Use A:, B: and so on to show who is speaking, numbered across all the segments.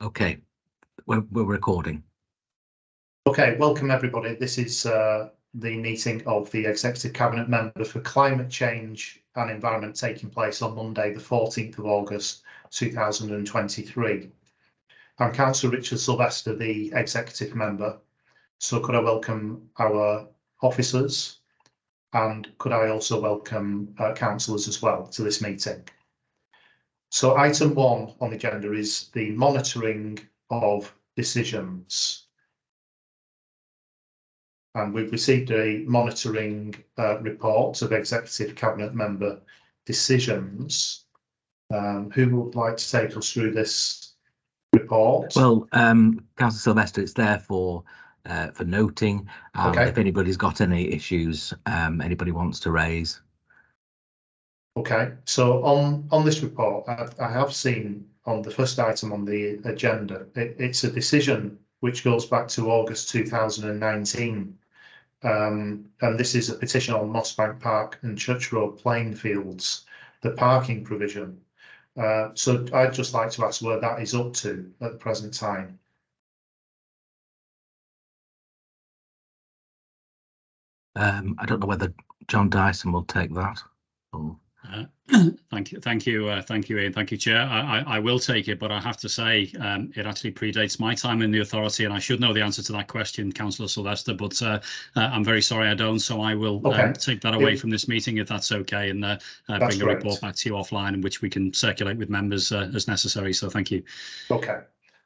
A: Okay, we're recording.
B: Okay, welcome everybody. This is the meeting of the Executive Cabinet Member for Climate Change and Environment taking place on Monday, the 14th of August 2023. I'm Councillor Richard Sylvester, the Executive Member. So could I welcome our officers, and could I also welcome councillors as well to this meeting. So item 1 on the agenda is the monitoring of decisions. And we've received a monitoring report of Executive Cabinet Member decisions. Who would like to take us through this report?
A: Well, Councillor Sylvester, it's there for noting.
B: Okay.
A: If anybody's got any issues, anybody wants to raise.
B: Okay, so on this report, I have seen on the first item on the agenda, it's a decision which goes back to August 2019. And this is a petition on Mossbank Park and Church Road playing fields, the parking provision. So I'd just like to ask where that is up to at the present time.
A: I don't know whether John Dyson will take that. Or...
C: Thank you, Ian. Thank you, Chair. I will take it, but I have to say it actually predates my time in the authority, and I should know the answer to that question, Councillor Sylvester. But I'm very sorry I don't, so I will take that away from this meeting if that's okay, and bring a report back to you offline, in which we can circulate with members as necessary. So thank you. Okay.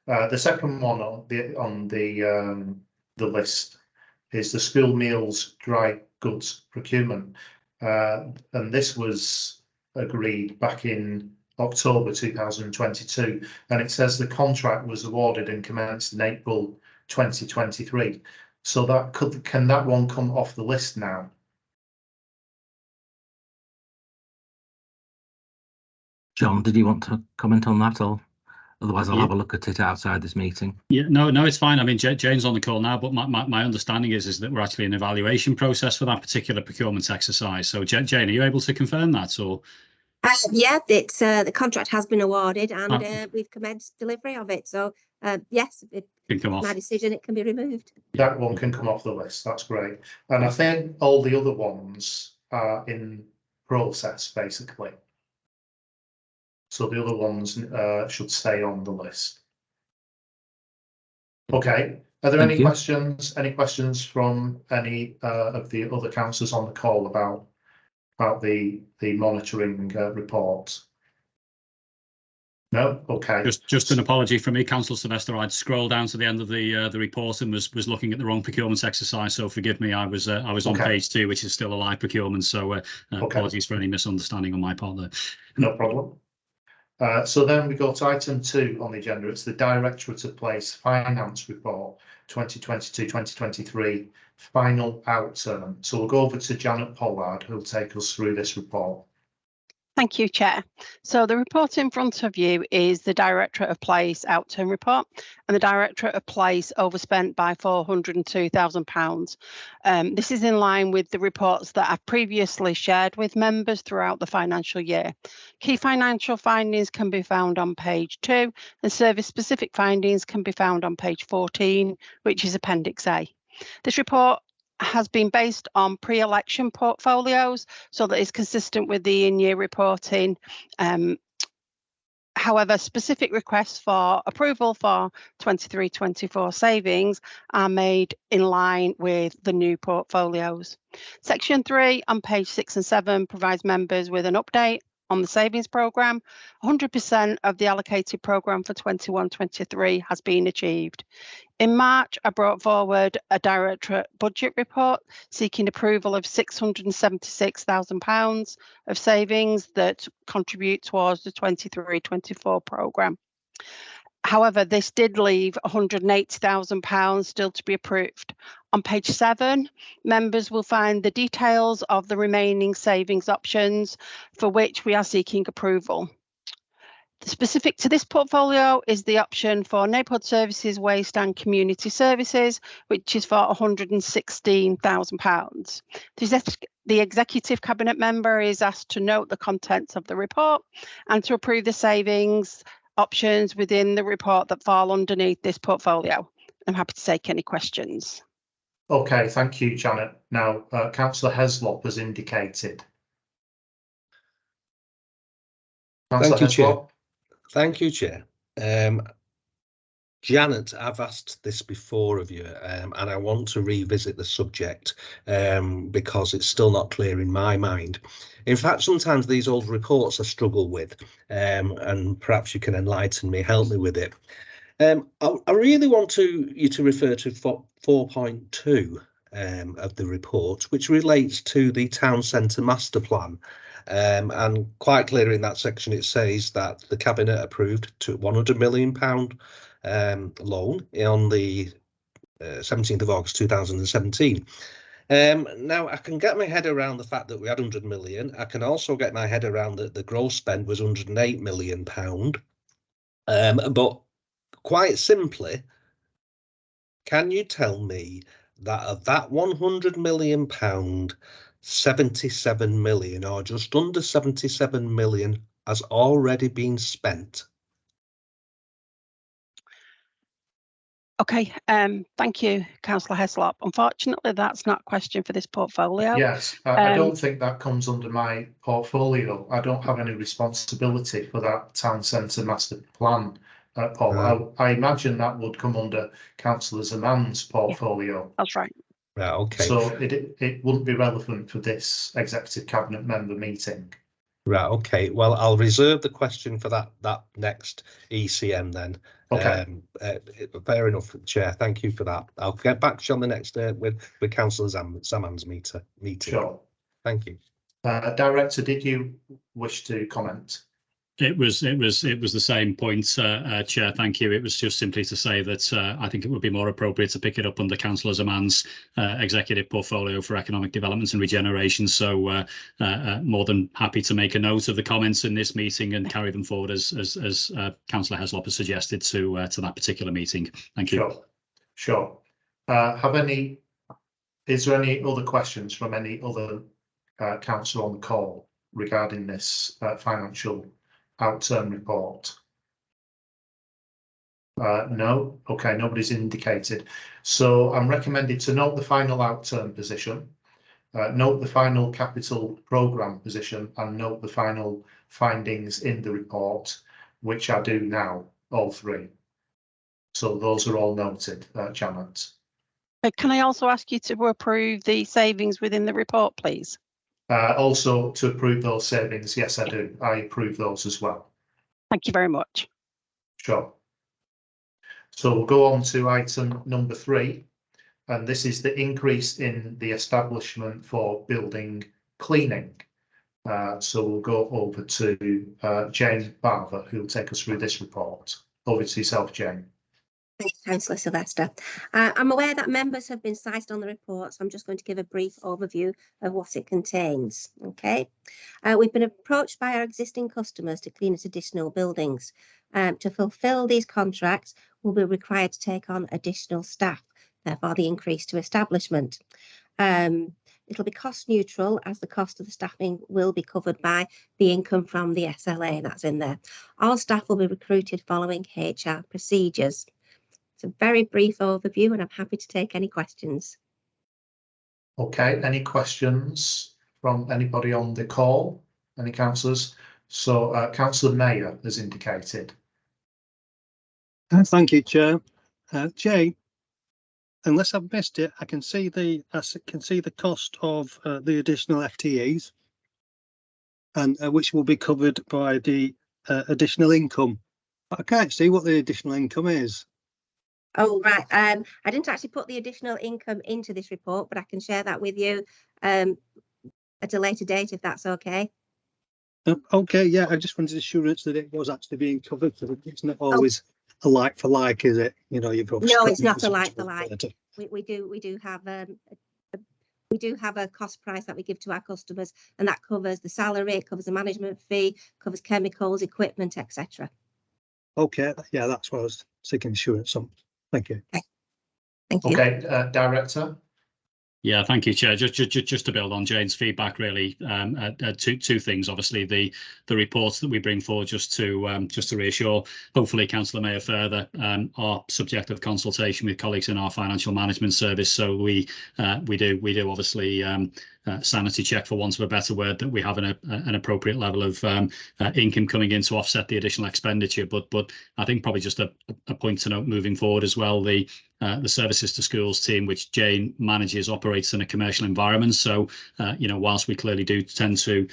B: The second one on the list is the school meals dry goods procurement. And this was agreed back in October 2022, and it says the contract was awarded and commenced in April 2023. So that can that one come off the list now?
A: John, did you want to comment on that, or otherwise I'll have a look at it outside this meeting?
C: Yeah, no, it's fine. I mean, Jane's on the call now, but my understanding is that we're actually in an evaluation process for that particular procurement exercise. So, Jane, are you able to confirm that, or?
D: Yeah, it's the contract has been awarded, and we've commenced delivery of it. So, yes, it can come off. My decision, it can be removed.
B: That one can come off the list. That's great. And I think all the other ones are in process, basically. So the other ones should stay on the list. Okay. Are there any questions? Any questions from any of the other councillors on the call about the monitoring report? No. Okay.
C: Just an apology from me, Councillor Sylvester. I'd scrolled down to the end of the report and was looking at the wrong procurement exercise. So forgive me. I was on page 2, which is still a live procurement. So apologies for any misunderstanding on my part there.
B: No problem. So then we go to item 2 on the agenda. It's the Directorate of Place Finance Report 2022-2023 final outturn. So we'll go over to Janet Pollard, who'll take us through this report.
E: Thank you, Chair. So the report in front of you is the Directorate of Place outturn report, and the Directorate of Place overspent by £402,000. This is in line with the reports that I've previously shared with members throughout the financial year. Key financial findings can be found on page 2, and service-specific findings can be found on page 14, which is Appendix A. This report has been based on pre-election portfolios, so that is consistent with the in-year reporting. However, specific requests for approval for 23-24 savings are made in line with the new portfolios. Section 3 on page 6 and 7 provides members with an update on the savings programme. 100% of the allocated programme for 21-23 has been achieved. In March, I brought forward a Directorate budget report seeking approval of £676,000 of savings that contribute towards the 23-24 programme. However, this did leave £180,000 still to be approved. On page 7, members will find the details of the remaining savings options for which we are seeking approval. Specific to this portfolio is the option for neighbourhood services, waste and community services, which is for £116,000. The Executive Cabinet Member is asked to note the contents of the report and to approve the savings options within the report that fall underneath this portfolio. I'm happy to take any questions.
B: Okay, thank you, Janet. Now, Councillor Heslop has indicated.
F: Thank you, Chair. Thank you, Chair. Janet, I've asked this before of you, and I want to revisit the subject because it's still not clear in my mind. In fact, sometimes these old reports I struggle with, and perhaps you can enlighten me, help me with it. I really want you to refer to 4.2 of the report, which relates to the town centre master plan. And quite clear in that section, it says that the Cabinet approved £100 million loan on the 17th of August 2017. Now, I can get my head around the fact that we had 100 million. I can also get my head around that the gross spend was £108 million. But quite simply, can you tell me that of that £100 million, 77 million or just under 77 million has already been spent?
E: Okay, thank you, Councillor Heslop. Unfortunately, that's not a question for this portfolio.
B: Yes, I don't think that comes under my portfolio. I don't have any responsibility for that town centre master plan, Paul. I imagine that would come under Councillor Zaman's portfolio.
E: Yeah, that's right.
F: Right, okay.
B: So it wouldn't be relevant for this executive cabinet member meeting.
F: Right, okay. Well, I'll reserve the question for that next ECM then.
B: Okay.
F: Fair enough, Chair. Thank you for that. I'll get back to you on the next with Councillor Zaman's meeting.
B: Sure.
F: Thank you.
B: Director, did you wish to comment?
C: It was the same point, Chair. Thank you. It was just simply to say that I think it would be more appropriate to pick it up under Councillor Zaman's executive portfolio for economic development and regeneration. So more than happy to make a note of the comments in this meeting and carry them forward as Councillor Heslop has suggested to that particular meeting. Thank you.
B: Sure. Is there any other questions from any other councillor on the call regarding this financial outturn report? No. Okay, nobody's indicated. So I'm recommended to note the final outturn position, note the final capital programme position, and note the final findings in the report, which I do now, all three. So those are all noted, Janet.
E: Can I also ask you to approve the savings within the report, please?
B: Also to approve those savings, yes, I do. I approve those as well.
E: Thank you very much.
B: Sure. So we'll go on to item number 3, and this is the increase in the establishment for building cleaning. So we'll go over to Jane Barber, who will take us through this report. Over to yourself, Jane.
D: Thank you, Councillor Sylvester. I'm aware that members have been cited on the report, so I'm just going to give a brief overview of what it contains. Okay, we've been approached by our existing customers to clean at additional buildings. To fulfil these contracts, we'll be required to take on additional staff, therefore the increase to establishment. It'll be cost neutral, as the cost of the staffing will be covered by the income from the SLA that's in there. All staff will be recruited following HR procedures. It's a very brief overview, and I'm happy to take any questions.
B: Okay, any questions from anybody on the call? Any councillors? So Councillor Mayor has indicated.
G: Thank you, Chair. Jane, unless I've missed it, I can see the cost of the additional FTEs, and which will be covered by the additional income. But I can't see what the additional income is.
D: Oh, right. I didn't actually put the additional income into this report, but I can share that with you at a later date, if that's okay.
G: Okay, yeah, I just wanted assurance that it was actually being covered, so it's not always a like for like, is it? You know, you've got
D: no, it's not a like for like. We do have a cost price that we give to our customers, and that covers the salary, it covers the management fee, covers chemicals, equipment, etc.
G: Okay, yeah, that's what I was seeking assurance on. Thank you.
D: Okay. Thank you.
B: Okay, Director.
C: Yeah, thank you, Chair. Just to build on Jane's feedback, really, two things. Obviously, the reports that we bring forward, just to reassure, hopefully, Councillor Mayor further, are subject of consultation with colleagues in our financial management service. So we do obviously sanity check, for want of a better word, that we have an appropriate level of income coming in to offset the additional expenditure. But I think probably just a point to note moving forward as well, the services to schools team, which Jane manages, operates in a commercial environment. So, whilst we clearly do tend to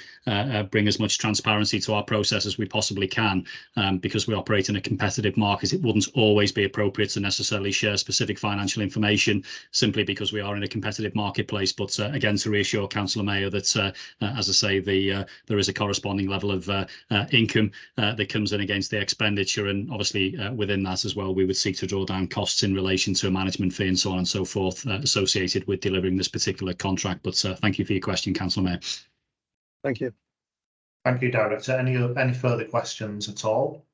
C: bring as much transparency to our process as we possibly can, because we operate in a competitive market, it wouldn't always be appropriate to necessarily share specific financial information simply because we are in a competitive marketplace. But again, to reassure Councillor Mayor that, as I say, there is a corresponding level of income that comes in against the expenditure, and obviously within that as well, we would seek to draw down costs in relation to a management fee and so on and so forth associated with delivering this particular contract. But thank you for your question, Councillor Mayor.
G: Thank you.
B: Thank you, Director. Any further questions at all?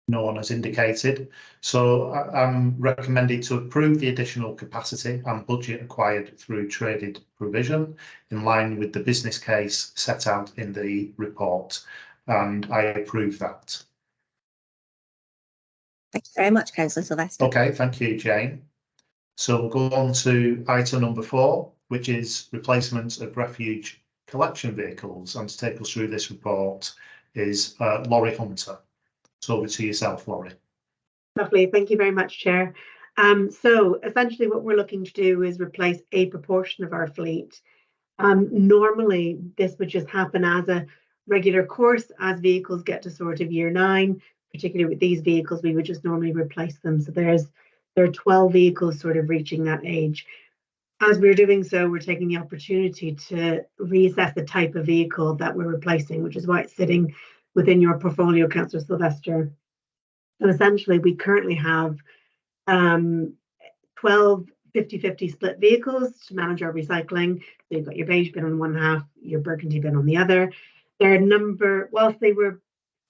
B: No one has indicated. So I'm recommending to approve the additional capacity and budget acquired through traded provision in line with the business case set out in the report, and I approve that.
D: Thank you very much, Councillor Sylvester.
B: Okay, thank you, Jane. So we'll go on to item number 4, which is replacement of refuge collection vehicles. And to take us through this report is Laurie Hunter. So over to yourself, Laurie.
H: Lovely, thank you very much, Chair. So essentially what we're looking to do is replace a proportion of our fleet. Normally this would just happen as a regular course as vehicles get to sort of year 9. Particularly with these vehicles, we would just normally replace them. So there are 12 vehicles sort of reaching that age. As we're doing so, we're taking the opportunity to reassess the type of vehicle that we're replacing, which is why it's sitting within your portfolio, Councillor Sylvester. And essentially, we currently have 12 50-50 split vehicles to manage our recycling. So you've got your beige bin on one half, your burgundy bin on the other. Whilst they were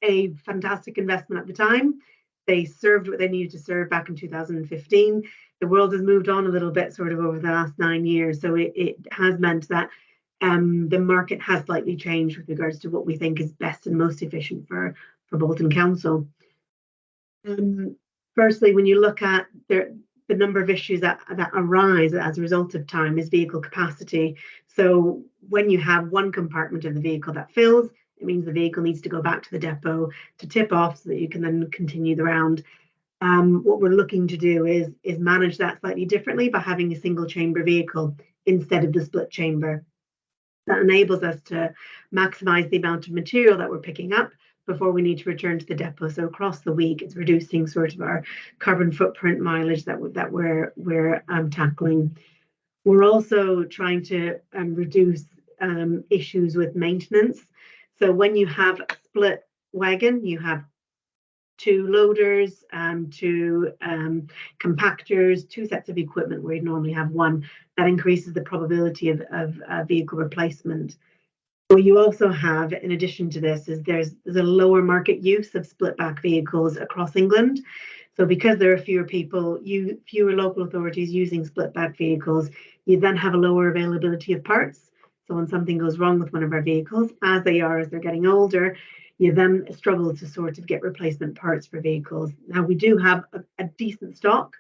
H: a fantastic investment at the time, they served what they needed to serve back in 2015. The world has moved on a little bit sort of over the last 9 years. So it has meant that the market has slightly changed with regards to what we think is best and most efficient for Bolton Council. Firstly, when you look at the number of issues that arise as a result of time is vehicle capacity. So when you have one compartment of the vehicle that fills, it means the vehicle needs to go back to the depot to tip off so that you can then continue the round. What we're looking to do is manage that slightly differently by having a single chamber vehicle instead of the split chamber. That enables us to maximise the amount of material that we're picking up before we need to return to the depot. So across the week, it's reducing sort of our carbon footprint mileage that we're tackling. We're also trying to reduce issues with maintenance. So when you have a split wagon, you have 2 loaders, 2 compactors, 2 sets of equipment where you normally have 1. That increases the probability of vehicle replacement. What you also have, in addition to this, is there's a lower market use of split back vehicles across England. So because there are fewer local authorities using split back vehicles, you then have a lower availability of parts. So when something goes wrong with one of our vehicles, as they're getting older, you then struggle to sort of get replacement parts for vehicles. Now we do have a decent stock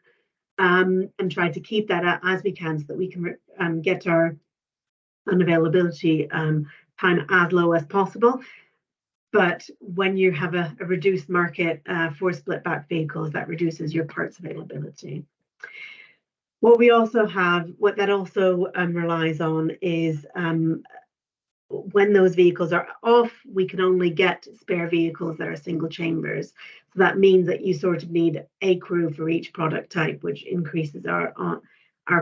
H: and try to keep that as we can so that we can get our unavailability time as low as possible. But when you have a reduced market for split back vehicles, that reduces your parts availability. What that also relies on is when those vehicles are off, we can only get spare vehicles that are single chambers. So that means that you sort of need a crew for each product type, which increases our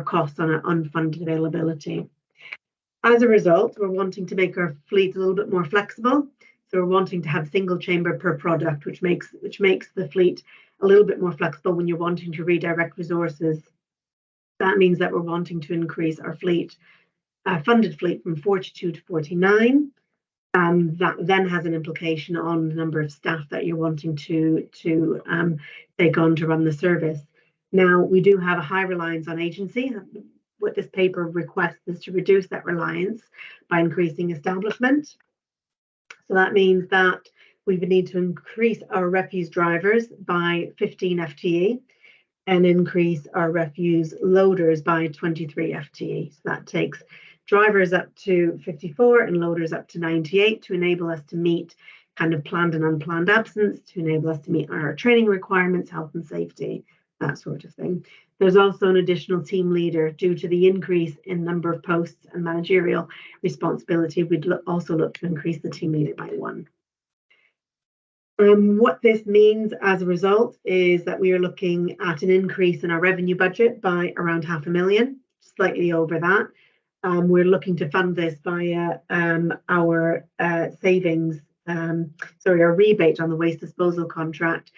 H: costs on unfunded availability. As a result, we're wanting to make our fleet a little bit more flexible. So we're wanting to have single chamber per product, which makes the fleet a little bit more flexible when you're wanting to redirect resources. That means that we're wanting to increase our fleet, funded fleet, from 42 to 49. That then has an implication on the number of staff that you're wanting to take on to run the service. Now, we do have a high reliance on agency. What this paper requests is to reduce that reliance by increasing establishment. So that means that we would need to increase our refuse drivers by 15 FTE and increase our refuse loaders by 23 FTE. So that takes drivers up to 54 and loaders up to 98 to enable us to meet kind of planned and unplanned absence, to enable us to meet our training requirements, health and safety, that sort of thing. There's also an additional team leader due to the increase in number of posts and managerial responsibility. We'd also look to increase the team leader by 1. What this means as a result is that we are looking at an increase in our revenue budget by around £500,000, slightly over that. We're looking to fund this via our savings, our rebate on the waste disposal contract.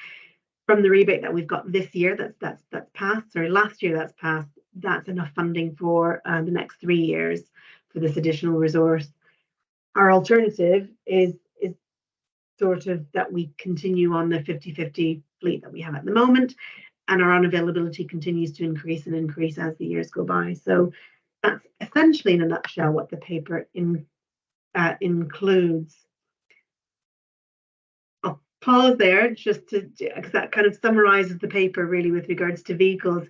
H: From the rebate that we've got this year, that's passed, sorry, last year that's passed, that's enough funding for the next 3 years for this additional resource. Our alternative is sort of that we continue on the 50-50 fleet that we have at the moment, and our unavailability continues to increase and increase as the years go by. So that's essentially in a nutshell what the paper includes. I'll pause there just because that kind of summarizes the paper really with regards to vehicles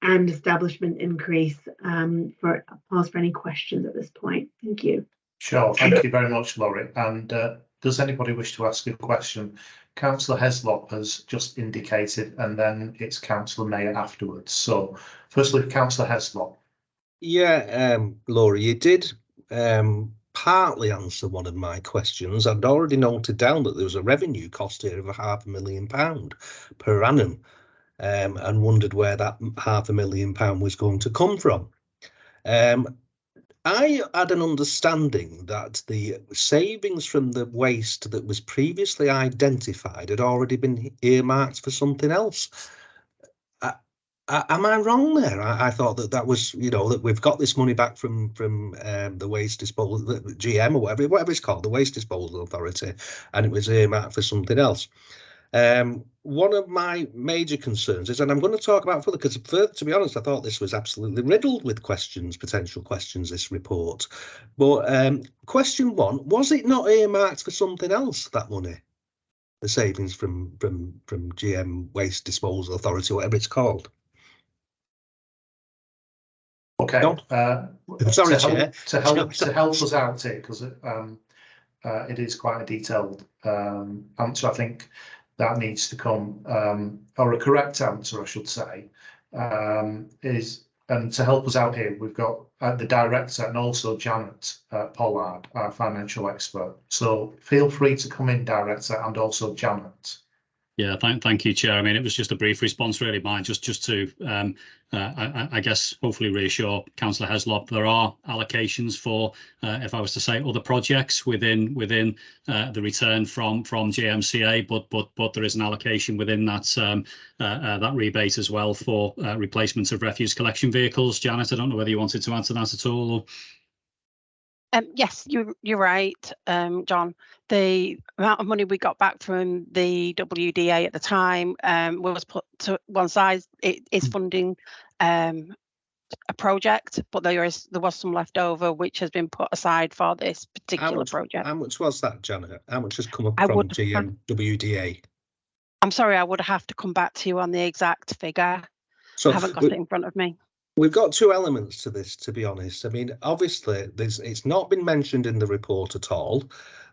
H: and establishment increase. For a pause for any questions at this point. Thank you.
B: Sure, thank you very much, Laurie. And does anybody wish to ask a question? Councillor Heslop has just indicated, and then it's Councillor Mayor afterwards. So firstly, Councillor Heslop.
F: Yeah, Laurie, you did partly answer one of my questions. I'd already noted down that there was a revenue cost here of £500,000 per annum, and wondered where that £500,000 was going to come from. I had an understanding that the savings from the waste that was previously identified had already been earmarked for something else. Am I wrong there? I thought that was, that we've got this money back from the waste disposal, the GM or whatever it's called, the Waste Disposal Authority, and it was earmarked for something else. One of my major concerns is, and I'm going to talk about further, because to be honest, I thought this was absolutely riddled with potential questions, this report. But question 1, was it not earmarked for something else, that money? The savings from GM Waste Disposal Authority, whatever it's called.
B: Okay.
F: No? Sorry, Chair.
B: To help us out here, because it is quite a detailed answer, I think that needs to come, or a correct answer, I should say, and to help us out here, we've got the director and also Janet Pollard, our financial expert. So feel free to come in, director, and also Janet.
C: Yeah, thank you, Chair. I mean, it was just a brief response, really, mine, just to, I guess, hopefully reassure Councillor Heslop. There are allocations for, if I was to say, other projects within the return from GMCA, but there is an allocation within that that rebate as well for replacement of refuse collection vehicles. Janet, I don't know whether you wanted to answer that at all. Or...
E: Yes, you're right, John. The amount of money we got back from the WDA at the time was put to one side. It is funding a project, but there was some left over which has been put aside for this particular project.
F: How much was that, Janet? How much has come up from WDA?
E: I'm sorry, I would have to come back to you on the exact figure. So I haven't got it in front of me.
F: We've got two elements to this, to be honest. I mean, obviously, it's not been mentioned in the report at all,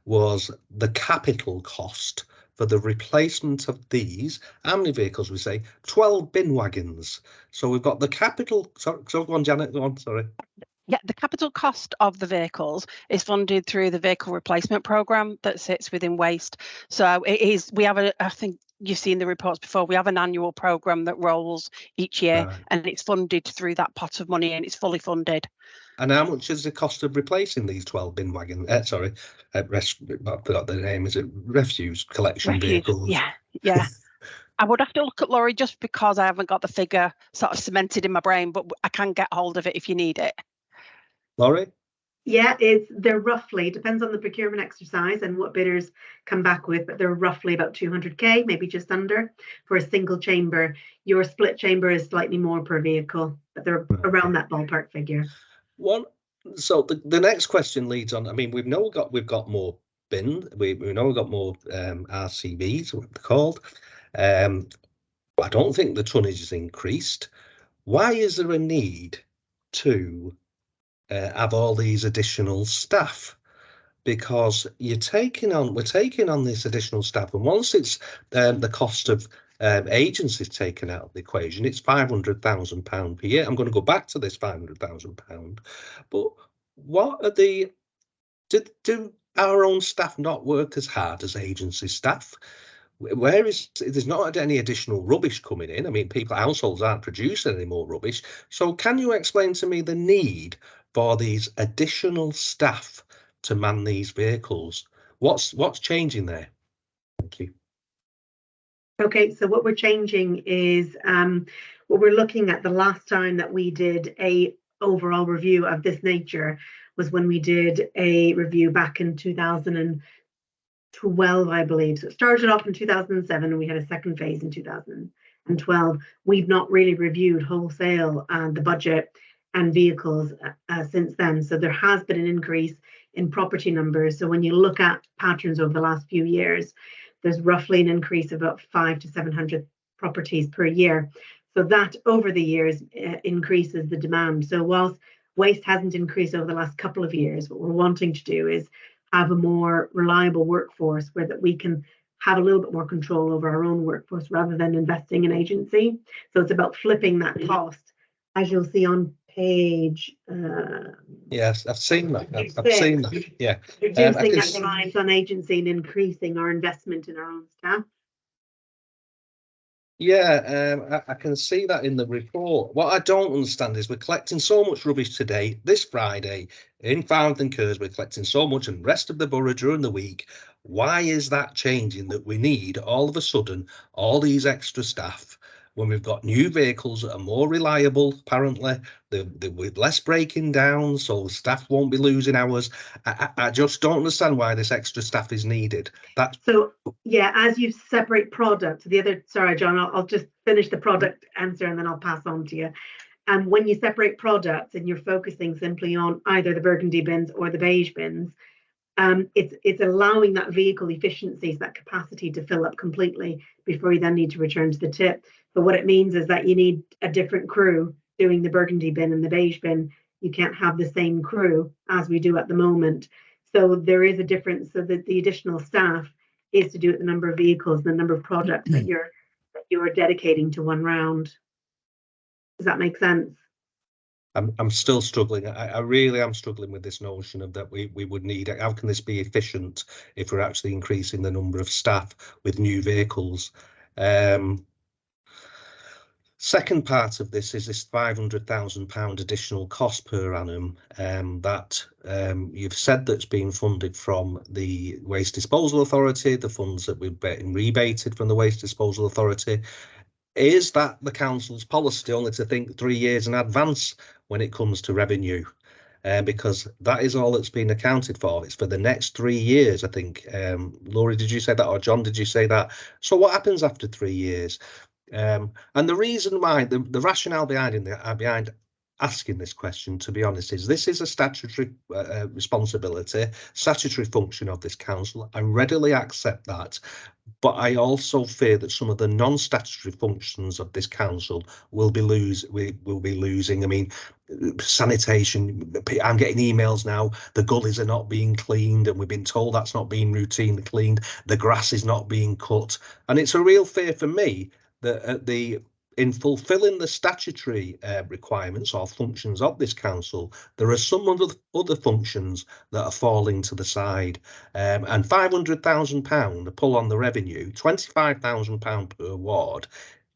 F: was the capital cost for the replacement of these. How many vehicles we say? 12 bin wagons. So we've got the capital. So go on, Janet, go on, sorry.
E: Yeah, the capital cost of the vehicles is funded through the vehicle replacement programme that sits within waste. So it is, we have I think you've seen the reports before, we have an annual programme that rolls each year, right, and it's funded through that pot of money, and it's fully funded.
F: And how much is the cost of replacing these 12 bin wagons? I forgot the name, is it refuse collection vehicles?
E: Yeah. I would have to look at Laurie just because I haven't got the figure sort of cemented in my brain, but I can get hold of it if you need it.
F: Laurie?
H: Yeah, they're roughly, depends on the procurement exercise and what bidders come back with, but they're roughly about 200k, maybe just under for a single chamber. Your split chamber is slightly more per vehicle, but they're around that ballpark figure.
F: So the next question leads on. I mean, we've got more bin. We know we've got more RCVs, what they're called. But I don't think the tonnage has increased. Why is there a need to have all these additional staff? Because we're taking on this additional staff, and once it's the cost of agencies taken out of the equation, it's £500,000 per year. I'm going to go back to this £500,000, but what are the do our own staff not work as hard as agency staff? There's not any additional rubbish coming in. I mean, households aren't producing any more rubbish. So can you explain to me the need for these additional staff to man these vehicles? What's changing there? Thank you.
H: Okay, so what we're changing is what we're looking at. The last time that we did a overall review of this nature was when we did a review back in 2012, I believe. So it started off in 2007 and we had a second phase in 2012. We've not really reviewed wholesale the budget and vehicles since then. So there has been an increase in property numbers. So when you look at patterns over the last few years, there's roughly an increase of about 500 to 700 properties per year. So that over the years increases the demand. So whilst waste hasn't increased over the last couple of years, what we're wanting to do is have a more reliable workforce where that we can have a little bit more control over our own workforce rather than investing in agency. So it's about flipping that cost, as you'll see on page.
F: Yes, I've seen that. I've seen that. Yeah.
H: Reducing that reliance on agency and increasing our investment in our own staff.
F: Yeah, I can see that in the report. What I don't understand is we're collecting so much rubbish today, this Friday, in Farnborough and Kerrs, we're collecting so much, and the rest of the borough during the week. Why is that changing, that we need all of a sudden all these extra staff when we've got new vehicles that are more reliable, apparently, with less breaking down, so staff won't be losing hours? I just don't understand why this extra staff is needed.
H: So yeah, as you separate product, sorry, John, I'll just finish the product answer and then I'll pass on to you. And when you separate products and you're focusing simply on either the burgundy bins or the beige bins, it's allowing that vehicle efficiencies, that capacity to fill up completely before you then need to return to the tip. But what it means is that you need a different crew doing the burgundy bin and the beige bin. You can't have the same crew as we do at the moment. So there is a difference. So that the additional staff is to do with the number of vehicles and the number of products that you're dedicating to one round. Does that make sense?
F: I'm still struggling. I really am struggling with this notion of that we would need. How can this be efficient if we're actually increasing the number of staff with new vehicles? Second part of this is this £500,000 additional cost per annum that you've said that's being funded from the Waste Disposal Authority, the funds that we've been rebated from the Waste Disposal Authority. Is that the council's policy only to think 3 years in advance when it comes to revenue? Because that is all that's been accounted for. It's for the next 3 years, I think. Laurie, did you say that, or John, did you say that? So what happens after 3 years? And the reason why, the rationale behind asking this question, to be honest, is this is a statutory responsibility, statutory function of this council. I readily accept that. But I also fear that some of the non-statutory functions of this council will be losing. I mean, sanitation. I'm getting emails now. The gullies are not being cleaned, and we've been told that's not being routinely cleaned. The grass is not being cut, and it's a real fear for me that in fulfilling the statutory requirements or functions of this council, there are some other functions that are falling to the side. And £500,000 to pull on the revenue, £25,000 per ward,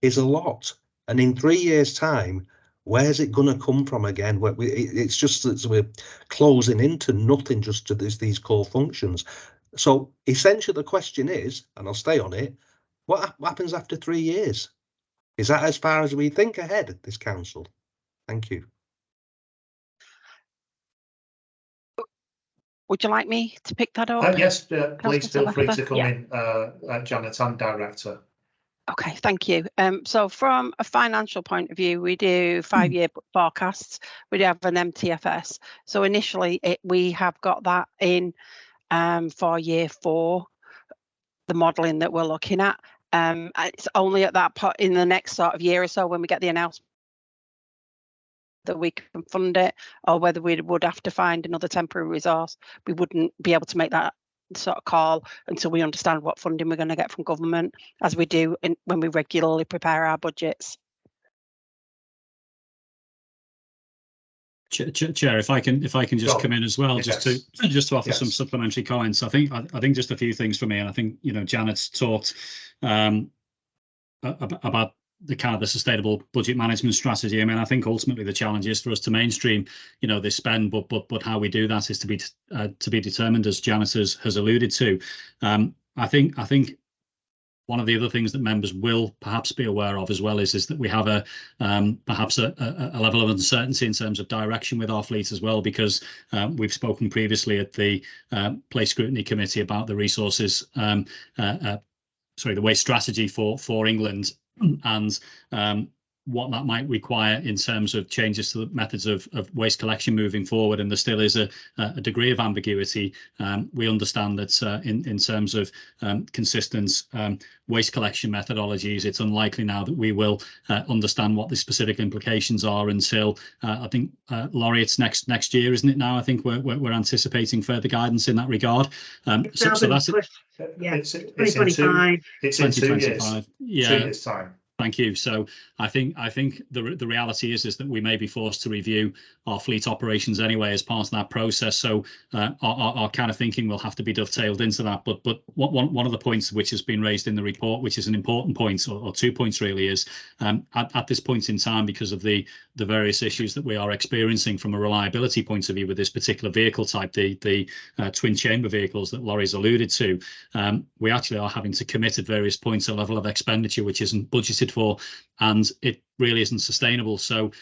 F: is a lot. And in 3 years' time, where's it going to come from again? It's just that we're closing into nothing, just to these core functions. So essentially the question is, and I'll stay on it, what happens after 3 years? Is that as far as we think ahead, this council? Thank you.
E: Would you like me to pick that up?
B: Yes, please feel free to come
E: Yeah.
B: in, Janet and Director.
E: Okay, thank you. So from a financial point of view, we do 5-year forecasts. We do have an MTFS. So initially, we have got that in for year 4, the modelling that we're looking at. It's only at that point in the next sort of year or so when we get the announcement that we can fund it, or whether we would have to find another temporary resource. We wouldn't be able to make that sort of call until we understand what funding we're going to get from government, as we do when we regularly prepare our budgets.
C: Chair, if I can just come in as well,
B: Yes.
C: just to offer
B: Yes.
C: some supplementary comments. I think just a few things for me, and I think Janet's talked about the kind of the sustainable budget management strategy. I mean, I think ultimately the challenge is for us to mainstream, this spend, but how we do that is to be determined, as Janet has alluded to. I think one of the other things that members will perhaps be aware of as well is that we have perhaps a level of uncertainty in terms of direction with our fleet as well, because we've spoken previously at the Place Scrutiny Committee about the resources, the waste strategy for England, and what that might require in terms of changes to the methods of waste collection moving forward. And there still is a degree of ambiguity. We understand that in terms of consistent waste collection methodologies, it's unlikely now that we will understand what the specific implications are until I think, Laurie, it's next year, isn't it now? I think we're anticipating further guidance in that regard. So that's it.
H: Yeah,
B: It's
H: 2025.
B: It's in 2 years.
C: 2025. Yeah.
B: 2 years time.
C: Thank you. So I think the reality is that we may be forced to review our fleet operations anyway as part of that process. So our kind of thinking will have to be dovetailed into that. But one of the points which has been raised in the report, which is an important point, or 2 points really, is at this point in time, because of the various issues that we are experiencing from a reliability point of view with this particular vehicle type, the twin chamber vehicles that Laurie's alluded to, we actually are having to commit at various points a level of expenditure which isn't budgeted for, and it really isn't sustainable. So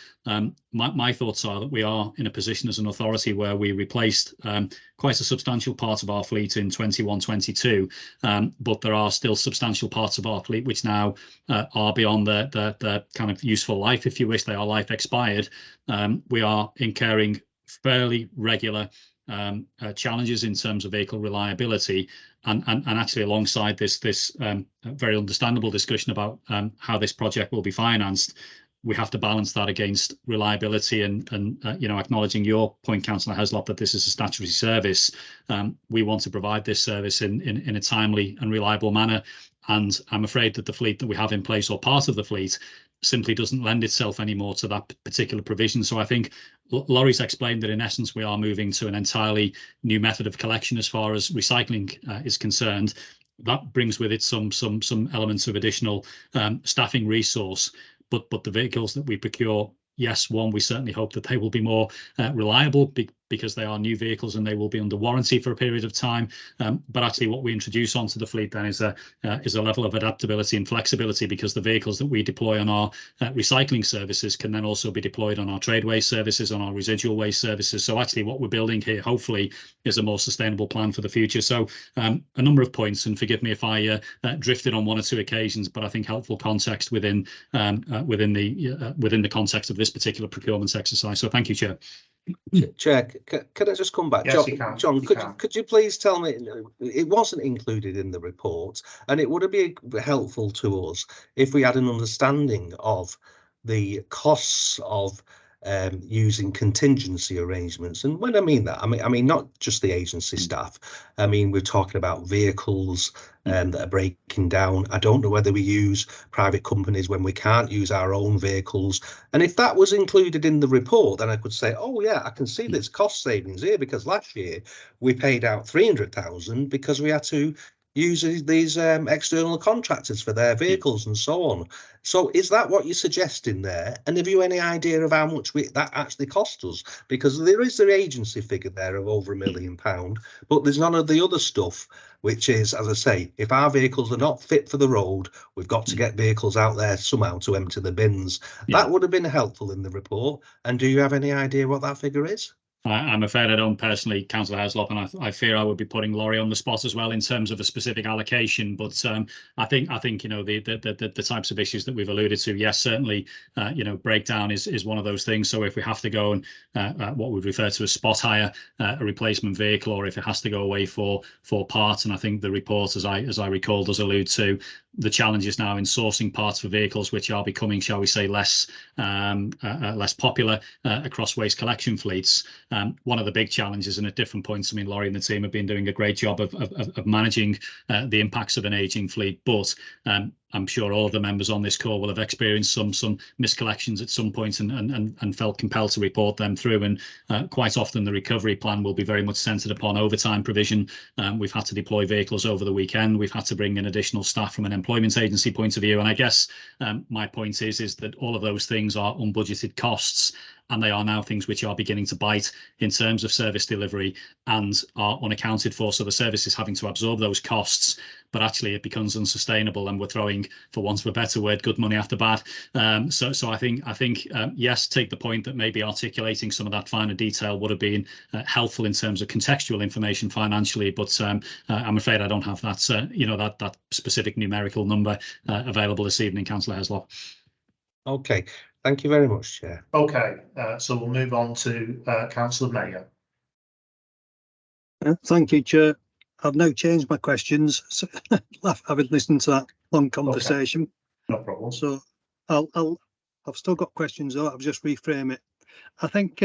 C: my thoughts are that we are in a position as an authority where we replaced quite a substantial part of our fleet in 21-22, but there are still substantial parts of our fleet which now are beyond the kind of useful life, if you wish. They are life expired. We are incurring fairly regular challenges in terms of vehicle reliability, and actually alongside this very understandable discussion about how this project will be financed, we have to balance that against reliability and acknowledging your point, Councillor Heslop, that this is a statutory service. We want to provide this service in a timely and reliable manner, and I'm afraid that the fleet that we have in place, or part of the fleet, simply doesn't lend itself anymore to that particular provision. So I think Laurie's explained that in essence we are moving to an entirely new method of collection as far as recycling is concerned. That brings with it some elements of additional staffing resource, but the vehicles that we procure, yes, we certainly hope that they will be more reliable because they are new vehicles and they will be under warranty for a period of time. But actually what we introduce onto the fleet then is a level of adaptability and flexibility, because the vehicles that we deploy on our recycling services can then also be deployed on our trade waste services, on our residual waste services. So actually what we're building here, hopefully, is a more sustainable plan for the future. So a number of points, and forgive me if I drifted on one or two occasions, but I think helpful context within the context of this particular procurement exercise. So thank you, Chair.
F: Chair, can I just come back?
B: Yes, you can.
F: John, could you please tell me, it wasn't included in the report, and it would be helpful to us if we had an understanding of the costs of using contingency arrangements. And when I mean that, I mean not just the agency staff. I mean, we're talking about vehicles that are breaking down. I don't know whether we use private companies when we can't use our own vehicles. And if that was included in the report, then I could say, oh yeah, I can see there's cost savings here, because last year we paid out 300,000 because we had to use these external contractors for their vehicles and so on. So is that what you're suggesting there? And have you any idea of how much that actually cost us? Because there is the agency figure there of over £1 million, but there's none of the other stuff, which is, as I say, if our vehicles are not fit for the road, we've got to get vehicles out there somehow to empty the bins. Yeah. That would have been helpful in the report. And do you have any idea what that figure is?
C: I'm afraid I don't personally, Councillor Heslop, and I fear I would be putting Laurie on the spot as well in terms of a specific allocation. But I think you know the types of issues that we've alluded to. Yes, certainly, you know, breakdown is one of those things. So if we have to go and what we refer to as spot hire a replacement vehicle, or if it has to go away for parts, and I think the report, as I recall, does allude to the challenges now in sourcing parts for vehicles which are becoming, shall we say, less popular across waste collection fleets. One of the big challenges, and at different points, I mean, Laurie and the team have been doing a great job of managing the impacts of an aging fleet, but I'm sure all of the members on this call will have experienced some miscollections at some point and felt compelled to report them through. And quite often the recovery plan will be very much centred upon overtime provision. We've had to deploy vehicles over the weekend. We've had to bring in additional staff from an employment agency point of view. And I guess my point is that all of those things are unbudgeted costs, and they are now things which are beginning to bite in terms of service delivery and are unaccounted for. So the service is having to absorb those costs, but actually it becomes unsustainable, and we're throwing, for want of a better word, good money after bad. So I think yes, take the point that maybe articulating some of that finer detail would have been helpful in terms of contextual information financially, but I'm afraid I don't have that you know, that specific numerical number available this evening, Councillor Heslop.
F: Okay, thank you very much, Chair.
B: Okay, so we'll move on to Councillor Mayor.
G: Thank you, Chair. I've now changed my questions, so having listened to that long conversation.
B: Okay. No problem.
G: So I've still got questions though. I'll just reframe it. I think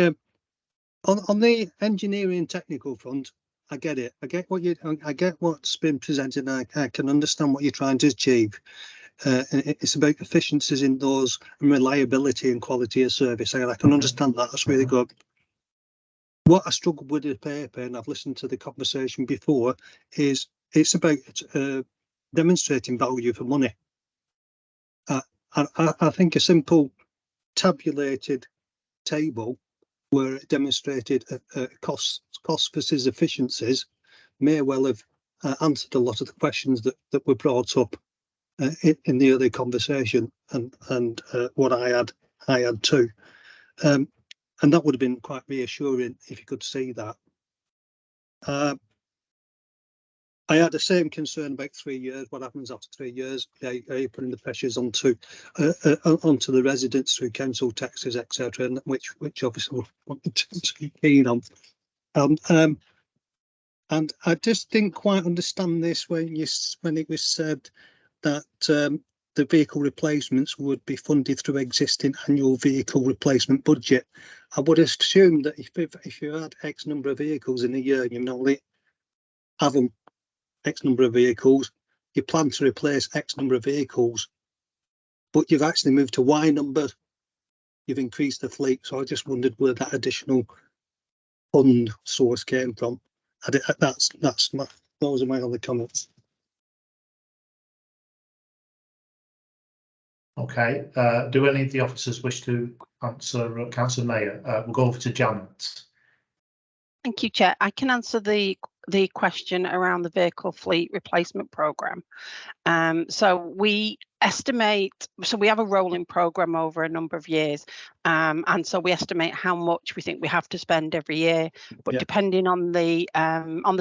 G: on the engineering technical front, I get it. I get what's been presented. And I can understand what you're trying to achieve. It's about efficiencies in those and reliability and quality of service. I can understand that. That's really good. What I struggled with the paper, and I've listened to the conversation before, is it's about demonstrating value for money. I think a simple tabulated table where it demonstrated costs versus efficiencies may well have answered a lot of the questions that were brought up in the earlier conversation, and what I had too. And that would have been quite reassuring if you could see that. I had the same concern about 3 years. What happens after 3 years? Are you putting the pressures onto the residents through council taxes, etc., and which obviously we're not keen on. And I just didn't quite understand this when it was said that the vehicle replacements would be funded through existing annual vehicle replacement budget. I would assume that if you had X number of vehicles in a year, you normally have them X number of vehicles, you plan to replace X number of vehicles, but you've actually moved to Y number, you've increased the fleet. So I just wondered where that additional fund source came from. Those are my other comments. Okay, do any of the officers wish to answer Councillor Mayor? We'll go over to Janet.
E: Thank you, Chair. I can answer the question around the vehicle fleet replacement programme. So we estimate, so we have a rolling programme over a number of years, and so we estimate how much we think we have to spend every year, but depending on the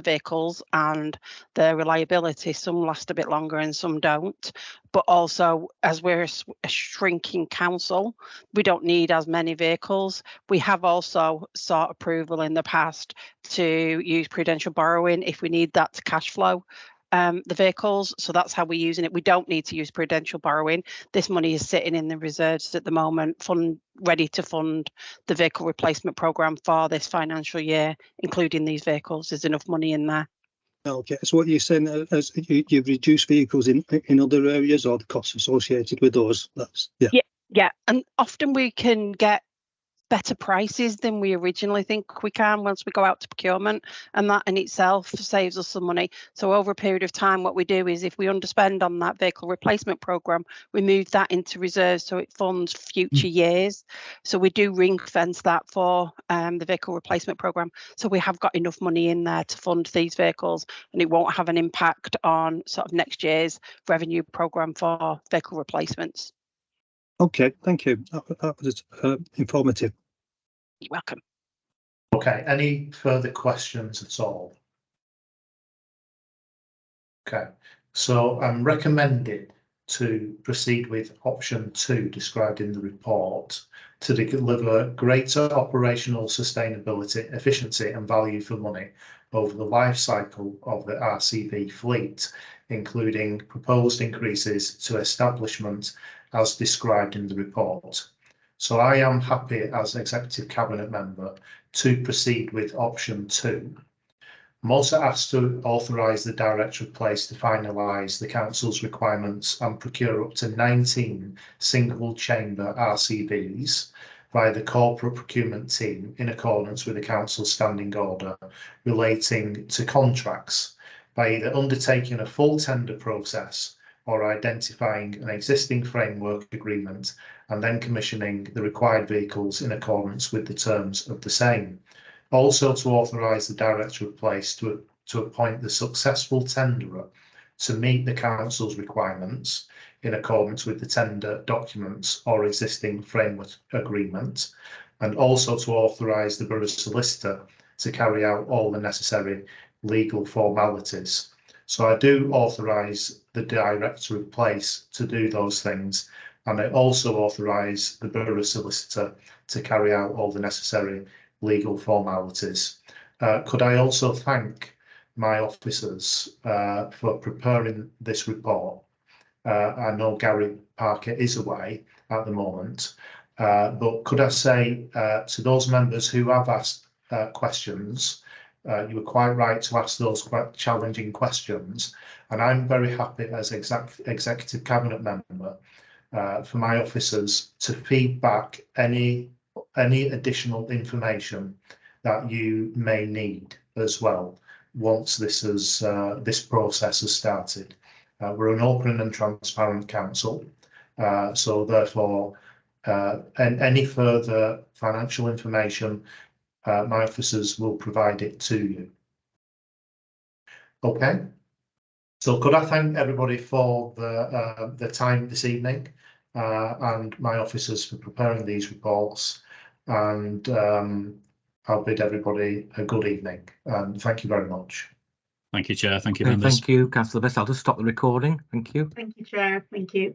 E: vehicles and the reliability, some last a bit longer and some don't. But also, as we're a shrinking council, we don't need as many vehicles. We have also sought approval in the past to use prudential borrowing if we need that to cash flow the vehicles. So that's how we're using it. We don't need to use prudential borrowing. This money is sitting in the reserves at the moment, ready to fund the vehicle replacement programme for this financial year, including these vehicles. There's enough money in there.
G: Okay, so what you're saying is you've reduced vehicles in other areas, or the costs associated with those? That's
E: yeah, and often we can get better prices than we originally think we can once we go out to procurement, and that in itself saves us some money. So over a period of time, what we do is, if we underspend on that vehicle replacement programme, we move that into reserves so it funds future years. So we do ring fence that for the vehicle replacement programme, so we have got enough money in there to fund these vehicles, and it won't have an impact on sort of next year's revenue programme for vehicle replacements.
G: Okay, thank you. That was informative.
E: You're welcome.
B: Okay, any further questions at all? Okay, so I'm recommended to proceed with option 2 described in the report to deliver greater operational sustainability, efficiency and value for money over the life cycle of the RCV fleet, including proposed increases to establishment as described in the report. So I am happy as Executive Cabinet Member to proceed with option 2. I'm also asked to authorise the Director of Place to finalise the Council's requirements and procure up to 19 single-chamber RCVs via the Corporate Procurement Team in accordance with the Council's Standing Order relating to contracts by either undertaking a full tender process or identifying an existing framework agreement and then commissioning the required vehicles in accordance with the terms of the same. Also to authorise the Director of Place to appoint the successful tenderer to meet the Council's requirements in accordance with the tender documents or existing framework agreement, and also to authorise the Borough Solicitor to carry out all the necessary legal formalities. So I do authorise the Director of Place to do those things, and I also authorise the Borough Solicitor to carry out all the necessary legal formalities. Could I also thank my officers for preparing this report? I know Gary Parker is away at the moment, but could I say to those members who have asked questions, you were quite right to ask those quite challenging questions, and I'm very happy as Executive Cabinet Member for my officers to feed back any additional information that you may need as well once this process has started. We're an open and transparent council, so therefore any further financial information, my officers will provide it to you. Okay, so could I thank everybody for the time this evening and my officers for preparing these reports, and I'll bid everybody a good evening and thank you very much.
C: Thank you, Chair. Thank you,
A: Okay,
C: members.
A: thank you, Councillor Best. I'll just stop the recording. Thank you.
H: Thank you, Chair. Thank you.